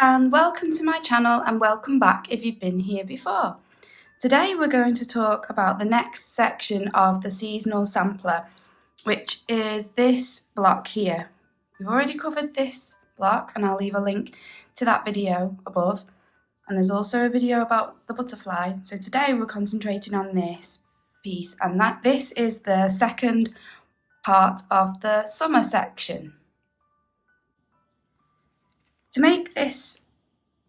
And welcome to my channel and welcome back if you've been here before. Today we're going to talk about the next section of the seasonal sampler, which is this block here. We've already covered this block and I'll leave a link to that video above, and there's also a video about the butterfly. So today we're concentrating on this piece, and this is the second part of the summer section. To make this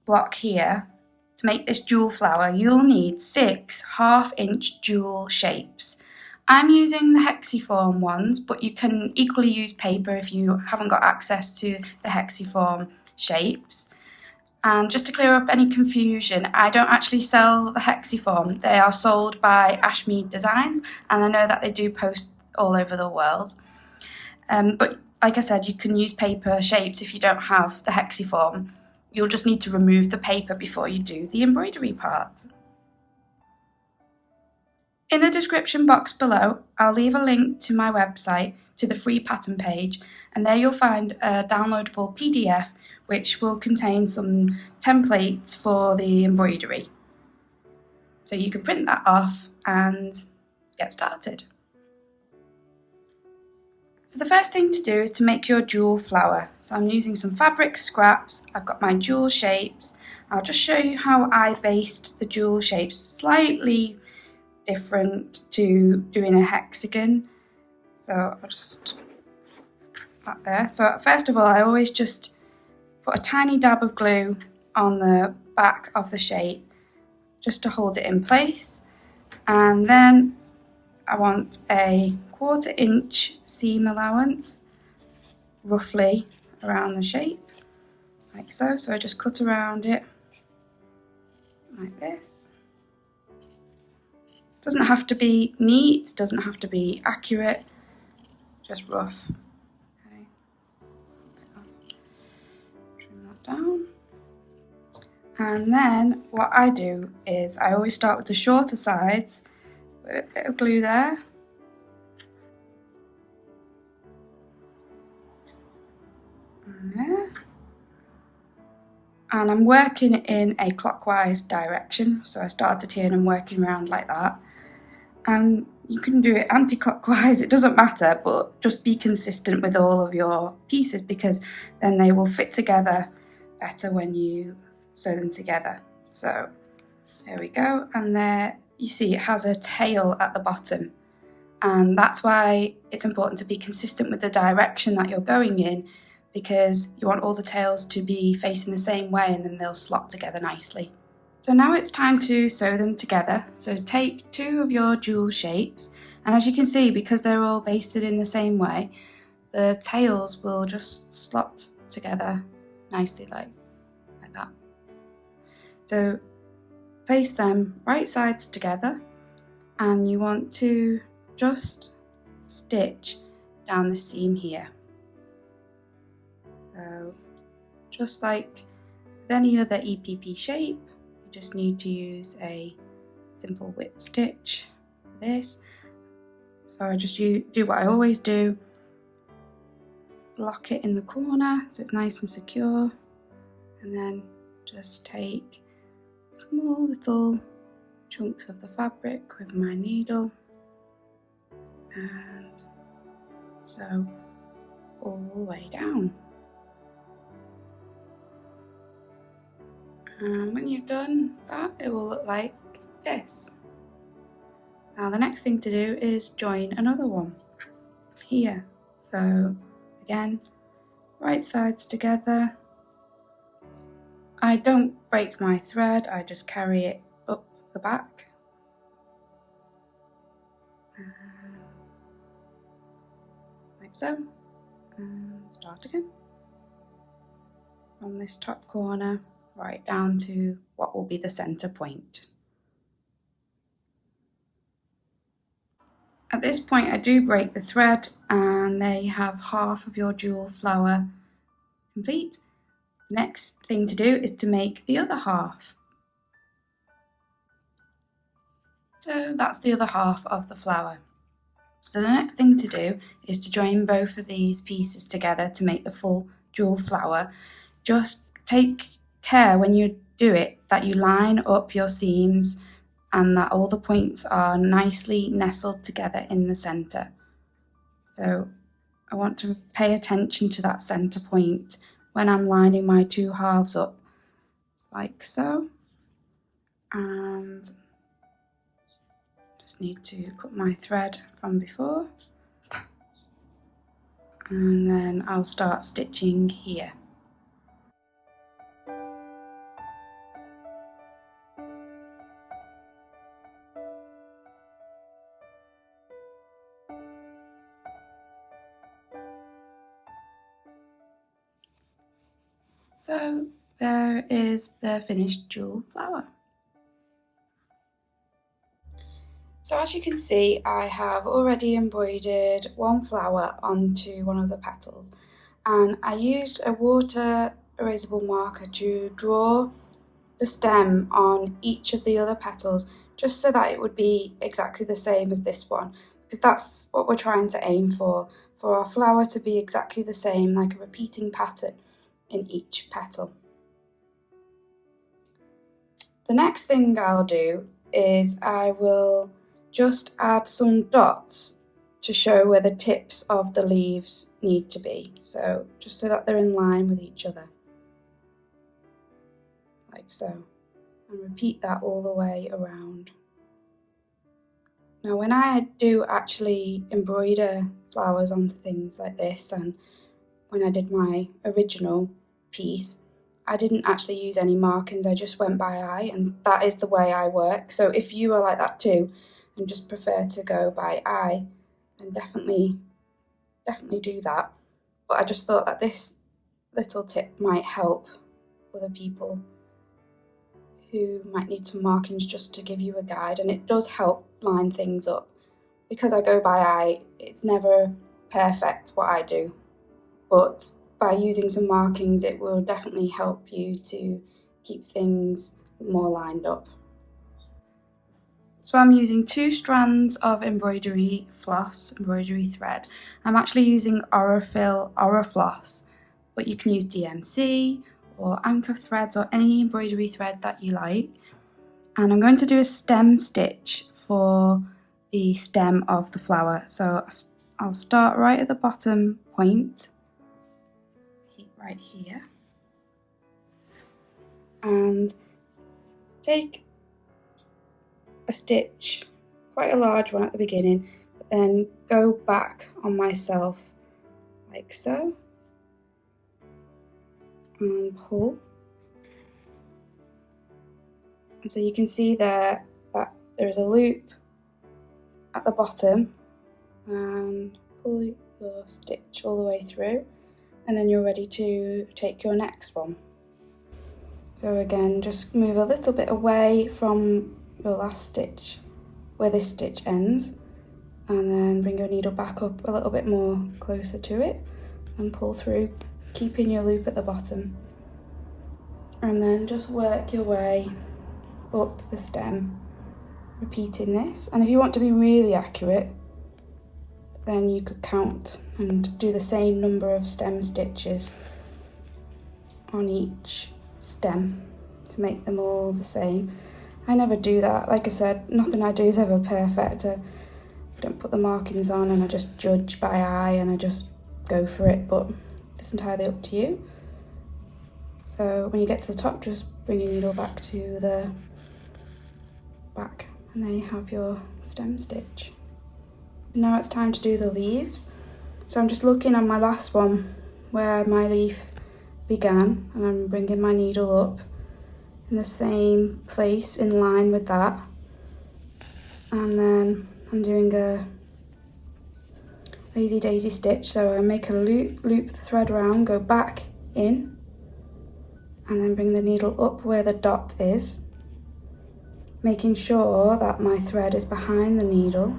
block here, to make this jewel flower, you'll need 6 half-inch jewel shapes. I'm using the hexiform ones, but you can equally use paper if you haven't got access to the hexiform shapes. And just to clear up any confusion, I don't actually sell the hexiform. They are sold by Ashmead Designs, and I know that they do post all over the world. But like I said, you can use paper shapes if you don't have the hexiform. You'll just need to remove the paper before you do the embroidery part. In the description box below, I'll leave a link to my website, to the free pattern page, and there you'll find a downloadable PDF which will contain some templates for the embroidery. So you can print that off and get started. So the first thing to do is to make your jewel flower. So I'm using some fabric scraps, I've got my jewel shapes. I'll just show you how I based the jewel shapes, slightly different to doing a hexagon. So I'll just put that there. So first of all, I always just put a tiny dab of glue on the back of the shape just to hold it in place. And then I want a 1/4 inch seam allowance, roughly around the shape, like so. So I just cut around it like this. Doesn't have to be neat, doesn't have to be accurate, just rough. Okay, trim that down. And then what I do is I always start with the shorter sides, with a bit of glue there. There. And I'm working in a clockwise direction, so I started here and I'm working around like that. And you can do it anti-clockwise, it doesn't matter, but just be consistent with all of your pieces, because then they will fit together better when you sew them together. So there we go, and there you see it has a tail at the bottom, and that's why it's important to be consistent with the direction that you're going in, because you want all the tails to be facing the same way and then they'll slot together nicely. So now it's time to sew them together. So take 2 of your jewel shapes, and as you can see, because they're all basted in the same way, the tails will just slot together nicely like that. So place them right sides together, and you want to just stitch down the seam here. So just like with any other EPP shape, you just need to use a simple whip stitch for this. So I just do what I always do, lock it in the corner so it's nice and secure, and then just take small little chunks of the fabric with my needle and sew all the way down. And when you've done that, it will look like this. Now the next thing to do is join another one here. So again, right sides together. I don't break my thread, I just carry it up the back. Like so. And start again. From this top corner, right down to what will be the center point. At this point I do break the thread, and there you have half of your jewel flower complete. Next thing to do is to make the other half. So that's the other half of the flower. So the next thing to do is to join both of these pieces together to make the full jewel flower. Just take care when you do it that you line up your seams and that all the points are nicely nestled together in the centre. So I want to pay attention to that centre point when I'm lining my two halves up, like so. And just need to cut my thread from before. And then I'll start stitching here. So there is the finished jewel flower. So as you can see, I have already embroidered one flower onto one of the petals, and I used a water erasable marker to draw the stem on each of the other petals, just so that it would be exactly the same as this one, because that's what we're trying to aim for our flower to be exactly the same, like a repeating pattern in each petal. The next thing I'll do is I will just add some dots to show where the tips of the leaves need to be, so just so that they're in line with each other, like so, and repeat that all the way around. Now when I do actually embroider flowers onto things like this, and when I did my original piece, I didn't actually use any markings, I just went by eye, and that is the way I work. So if you are like that too and just prefer to go by eye, then definitely do that. But I just thought that this little tip might help other people who might need some markings, just to give you a guide, and it does help line things up. Because I go by eye, it's never perfect what I do, but by using some markings it will definitely help you to keep things more lined up. So I'm using 2 strands of embroidery floss, embroidery thread. I'm actually using Aurifil Aurifloss, but you can use DMC or anchor threads or any embroidery thread that you like. And I'm going to do a stem stitch for the stem of the flower. So I'll start right at the bottom point, right here, and take a stitch, quite a large one at the beginning, but then go back on myself like so, and pull. And so you can see there that there is a loop at the bottom, and pull your stitch all the way through, and then you're ready to take your next one. So again, just move a little bit away from your last stitch where this stitch ends, and then bring your needle back up a little bit more closer to it and pull through, keeping your loop at the bottom, and then just work your way up the stem, repeating this. And if you want to be really accurate, then you could count and do the same number of stem stitches on each stem to make them all the same. I never do that. Like I said, nothing I do is ever perfect. I don't put the markings on, and I just judge by eye and I just go for it, but it's entirely up to you. So when you get to the top, just bring your needle back to the back, and there you have your stem stitch. Now it's time to do the leaves. So I'm just looking on my last one where my leaf began, and I'm bringing my needle up in the same place in line with that, and then I'm doing a lazy daisy stitch. So I make a loop the thread around, go back in, and then bring the needle up where the dot is, making sure that my thread is behind the needle,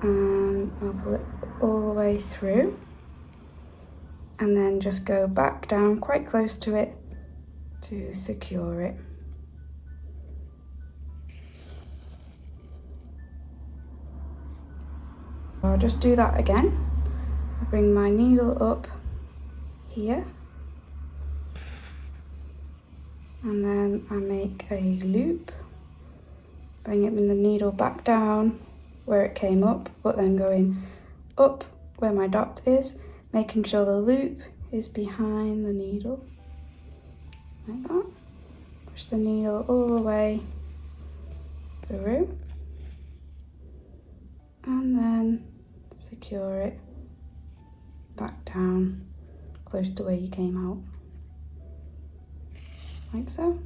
and I'll pull it all the way through, and then just go back down quite close to it to secure it. I'll just do that again. I bring my needle up here, and then I make a loop, bringing the needle back down where it came up, but then going up where my dot is, making sure the loop is behind the needle, like that. Push the needle all the way through, and then secure it back down close to where you came out, like so.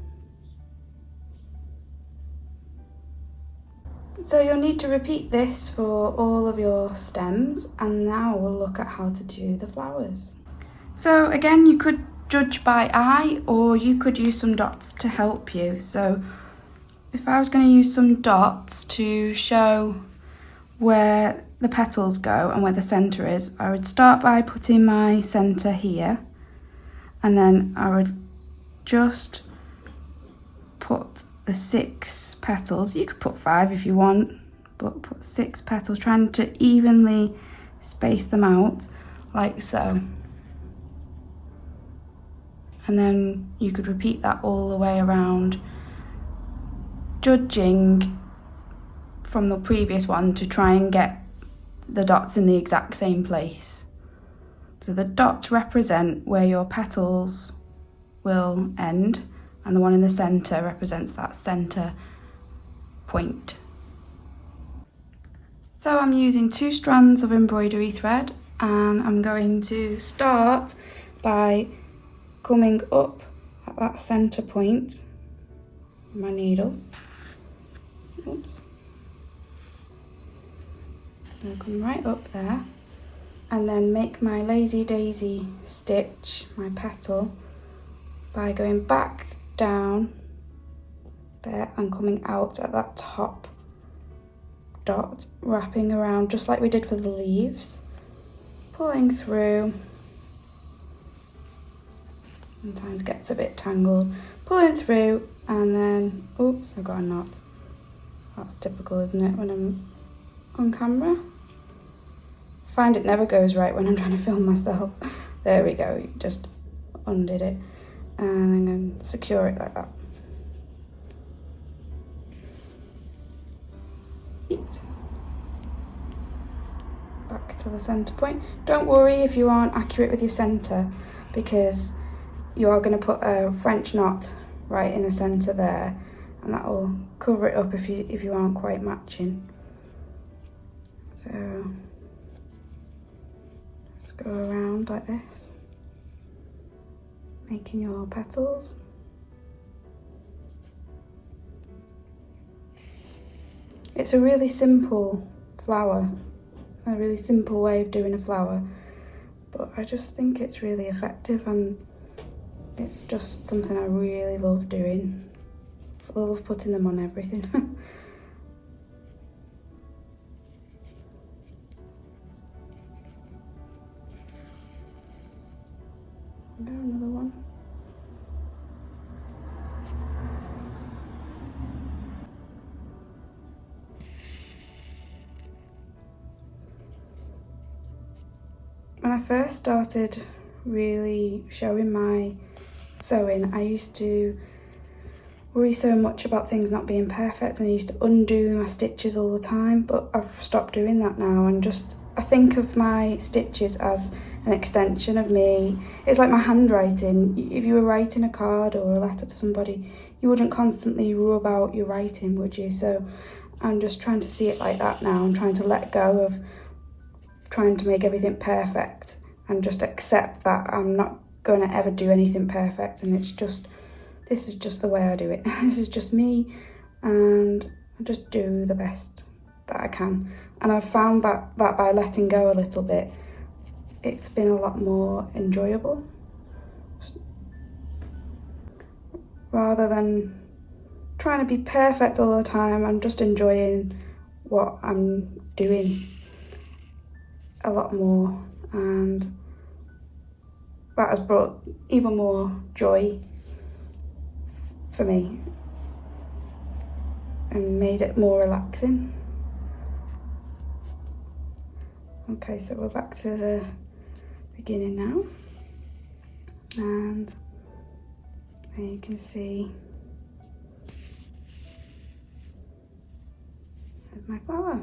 So you'll need to repeat this for all of your stems, and now we'll look at how to do the flowers. So again, you could judge by eye, or you could use some dots to help you. So if I was going to use some dots to show where the petals go and where the centre is, I would start by putting my centre here, and then I would just put the 6 petals. You could put 5 if you want, but put 6 petals, trying to evenly space them out like so. And then you could repeat that all the way around, judging from the previous one to try and get the dots in the exact same place. So the dots represent where your petals will end, and the one in the centre represents that centre point. So I'm using 2 strands of embroidery thread, and I'm going to start by coming up at that centre point with my needle. Oops. I'll come right up there, and then make my lazy daisy stitch, my petal, by going back down there and coming out at that top dot, wrapping around just like we did for the leaves, pulling through. Sometimes gets a bit tangled, pulling through, and then, oops, I've got a knot. That's typical, isn't it, when I'm on camera? I find it never goes right when I'm trying to film myself. There we go, just undid it, and I'm going to secure it like that. Back to the centre point. Don't worry if you aren't accurate with your centre, because you are going to put a French knot right in the centre there, and that will cover it up if you aren't quite matching. So just go around like this, making your petals. It's a really simple flower, a really simple way of doing a flower, but I just think it's really effective, and it's just something I really love doing. I love putting them on everything. Another one. When I first started really showing my sewing, I used to worry so much about things not being perfect, and I used to undo my stitches all the time, but I've stopped doing that now, and I think of my stitches as an extension of me. It's like my handwriting. If you were writing a card or a letter to somebody, you wouldn't constantly rub out your writing, would you? So I'm just trying to see it like that now. I'm trying to let go of trying to make everything perfect and just accept that I'm not going to ever do anything perfect, and this is just the way I do it. This is just me, and I just do the best that I can. And I've found that by letting go a little bit, it's been a lot more enjoyable. Rather than trying to be perfect all the time, I'm just enjoying what I'm doing a lot more, and that has brought even more joy for me and made it more relaxing. Okay, so we're back to the beginning now, and There you can see there's my flower.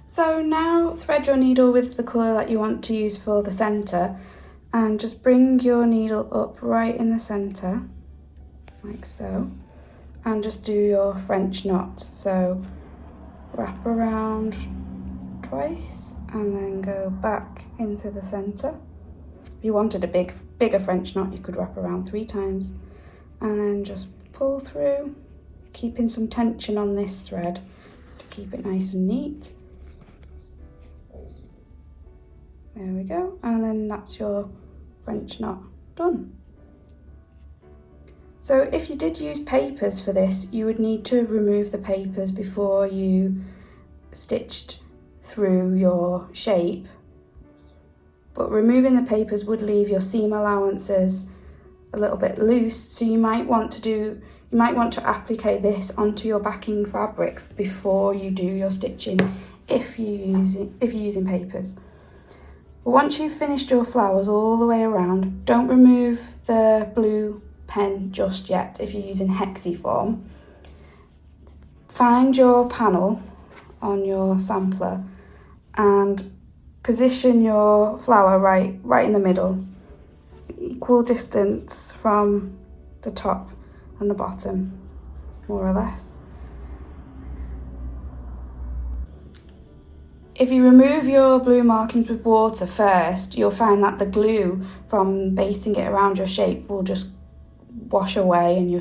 So now thread your needle with the colour that you want to use for the centre, and just bring your needle up right in the centre, like so, and just do your French knot. So wrap around twice and then go back into the centre. If you wanted a bigger French knot, you could wrap around 3 times and then just pull through, keeping some tension on this thread to keep it nice and neat. There we go, and then that's your French knot done. So if you did use papers for this, you would need to remove the papers before you stitched through your shape. But removing the papers would leave your seam allowances a little bit loose, so you might want to applique this onto your backing fabric before you do your stitching if you're using papers. But once you've finished your flowers all the way around, don't remove the blue pen just yet if you're using hexiform. Find your panel on your sampler and position your flower right in the middle, equal distance from the top and the bottom, more or less. If you remove your blue markings with water first, you'll find that the glue from basting it around your shape will just wash away and your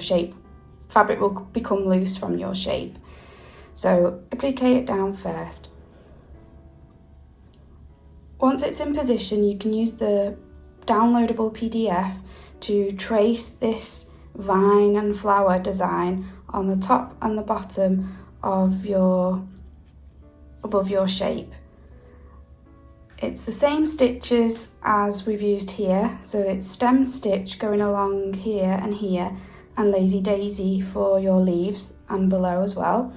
fabric will become loose from your shape. So applique it down first. Once it's in position, you can use the downloadable PDF to trace this vine and flower design on the top and the bottom of above your shape. It's the same stitches as we've used here, so it's stem stitch going along here and lazy daisy for your leaves and below as well,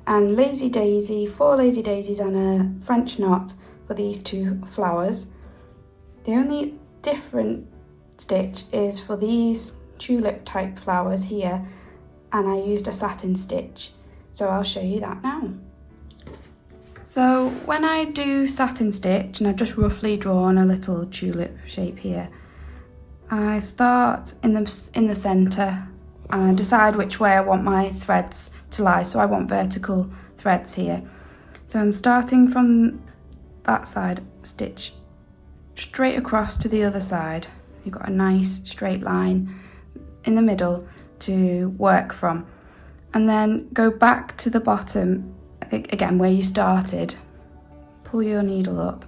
and 4 lazy daisies and a French knot for these 2 flowers. The only different stitch is for these tulip type flowers here, and I used a satin stitch, so I'll show you that now. So when I do satin stitch, and I've just roughly drawn a little tulip shape here, I start in the centre and I decide which way I want my threads to lie. So I want vertical threads here. So I'm starting from that side, stitch straight across to the other side. You've got a nice straight line in the middle to work from, and then go back to the bottom again where you started, pull your needle up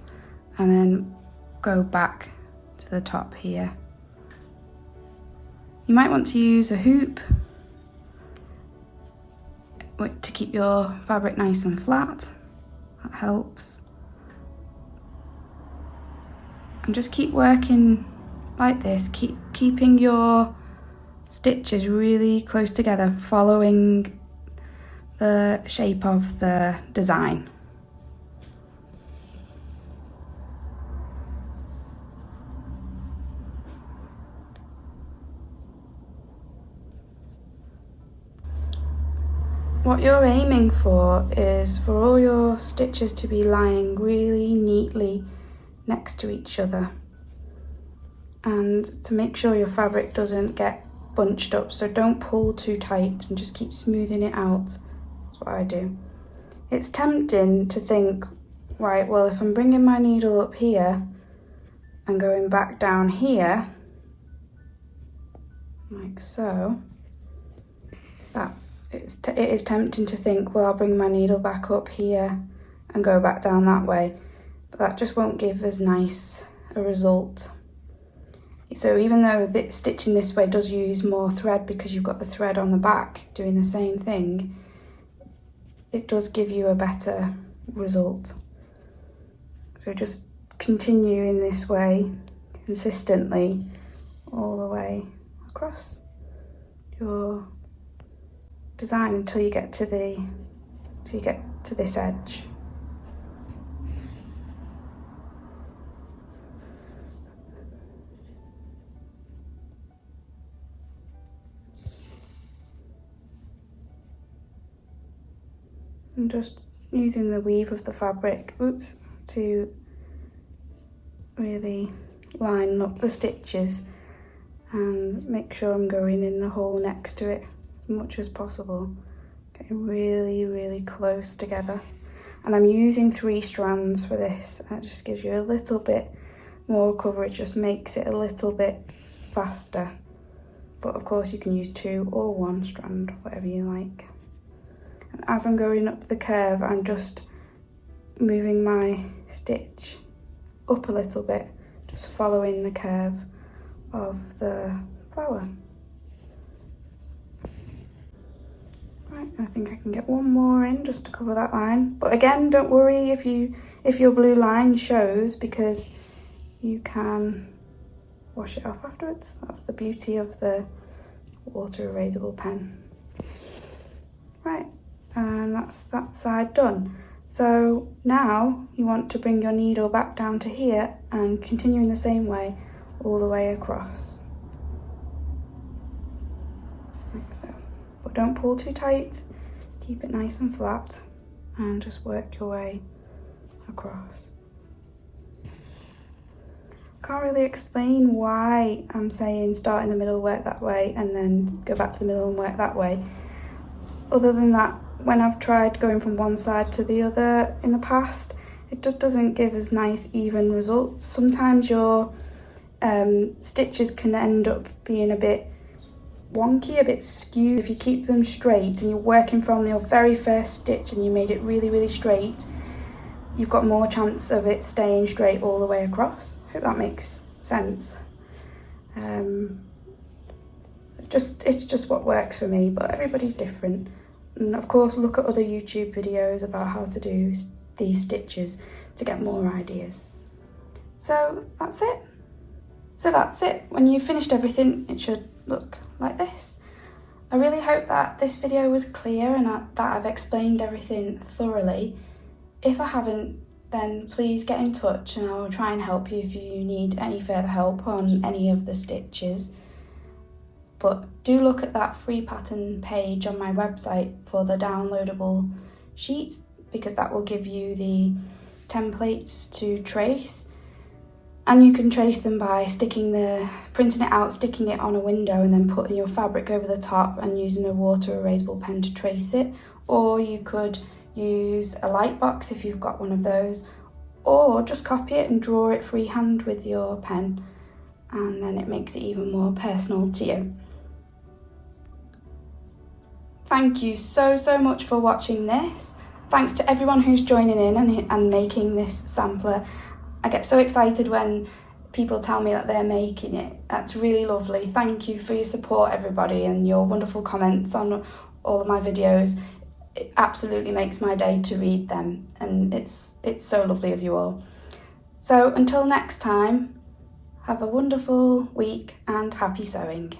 and then go back to the top here. You might want to use a hoop to keep your fabric nice and flat, that helps. And just keep working like this, keeping your stitches really close together, following the shape of the design. What you're aiming for is for all your stitches to be lying really neatly next to each other, and to make sure your fabric doesn't get bunched up, so don't pull too tight and just keep smoothing it out. That's what I do. It's tempting to think, right, well, if I'm bringing my needle up here and going back down here, like so, it is tempting to think, well, I'll bring my needle back up here and go back down that way, but that just won't give as nice a result. So even though stitching this way does use more thread because you've got the thread on the back doing the same thing, it does give you a better result. So just continue in this way consistently all the way across your design until you get to this edge. I'm just using the weave of the fabric, to really line up the stitches and make sure I'm going in the hole next to it as much as possible. Getting really close together. And I'm using 3 strands for this. That just gives you a little bit more coverage, just makes it a little bit faster. But of course you can use 2 or 1 strand, whatever you like. And as I'm going up the curve, I'm just moving my stitch up a little bit, just following the curve of the flower. Right, I think I can get 1 more in just to cover that line. But again, don't worry if your blue line shows, because you can wash it off afterwards. That's the beauty of the water erasable pen. Right, and that's that side done. So now you want to bring your needle back down to here and continue in the same way all the way across. Like so. But don't pull too tight, keep it nice and flat, and just work your way across. Can't really explain why I'm saying start in the middle, work that way, and then go back to the middle and work that way. Other than that, when I've tried going from one side to the other in the past, it just doesn't give as nice even results. Sometimes your stitches can end up being a bit wonky, a bit skewed. If you keep them straight and you're working from your very first stitch and you made it really straight, you've got more chance of it staying straight all the way across. Hope that makes sense. It's just what works for me, but everybody's different. And of course, look at other YouTube videos about how to do these stitches to get more ideas. So that's it. When you've finished everything, it should look like this. I really hope that this video was clear and that I've explained everything thoroughly. If I haven't, then please get in touch and I'll try and help you if you need any further help on any of the stitches. But do look at that free pattern page on my website for the downloadable sheets, because that will give you the templates to trace. And you can trace them by printing it out, sticking it on a window, and then putting your fabric over the top and using a water erasable pen to trace it. Or you could use a light box if you've got one of those, or just copy it and draw it freehand with your pen, and then it makes it even more personal to you. Thank you so much for watching this. Thanks to everyone who's joining in and making this sampler. I get so excited when people tell me that they're making it. That's really lovely. Thank you for your support, everybody, and your wonderful comments on all of my videos. It absolutely makes my day to read them, and it's so lovely of you all. So until next time, have a wonderful week and happy sewing.